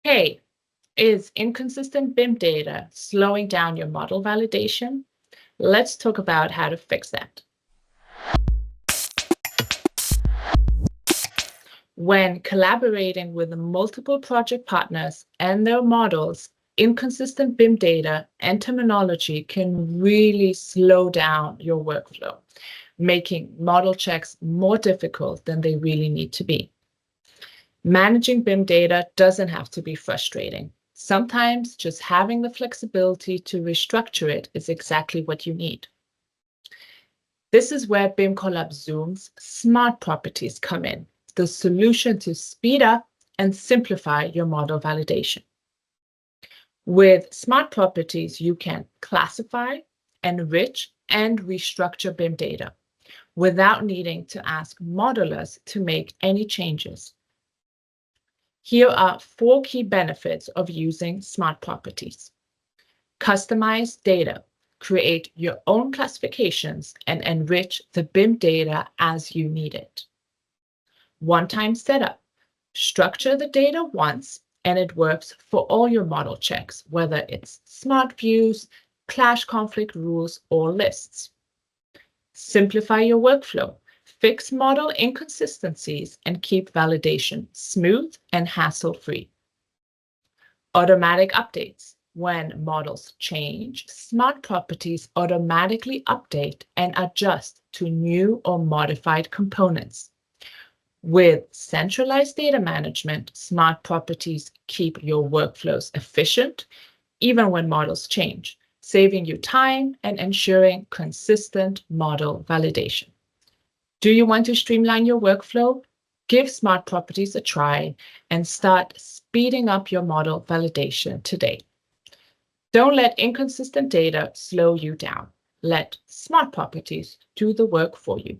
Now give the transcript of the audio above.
Hey, is inconsistent BIM data slowing down your model validation? Let's talk about how to fix that. When collaborating with multiple project partners and their models, inconsistent BIM data and terminology can really slow down your workflow, making model checks more difficult than they really need to be. Managing BIM data doesn't have to be frustrating. Sometimes just having the flexibility to restructure it is exactly what you need. This is where BIMcollab Zoom's SmartProperties come in, the solution to speed up and simplify your model validation. With SmartProperties, you can classify, enrich, and restructure BIM data without needing to ask modelers to make any changes. Here are 4 key benefits of using SmartProperties. Customize data. Create your own classifications and enrich the BIM data as you need it. One-time setup. Structure the data once and it works for all your model checks, whether it's smart views, clash conflict rules, or lists. Simplify your workflow. Fix model inconsistencies and keep validation smooth and hassle-free. Automatic updates. When models change, SmartProperties automatically update and adjust to new or modified components. With centralized data management, SmartProperties keep your workflows efficient, even when models change, saving you time and ensuring consistent model validation. Do you want to streamline your workflow? Give SmartProperties a try and start speeding up your model validation today. Don't let inconsistent data slow you down. Let SmartProperties do the work for you.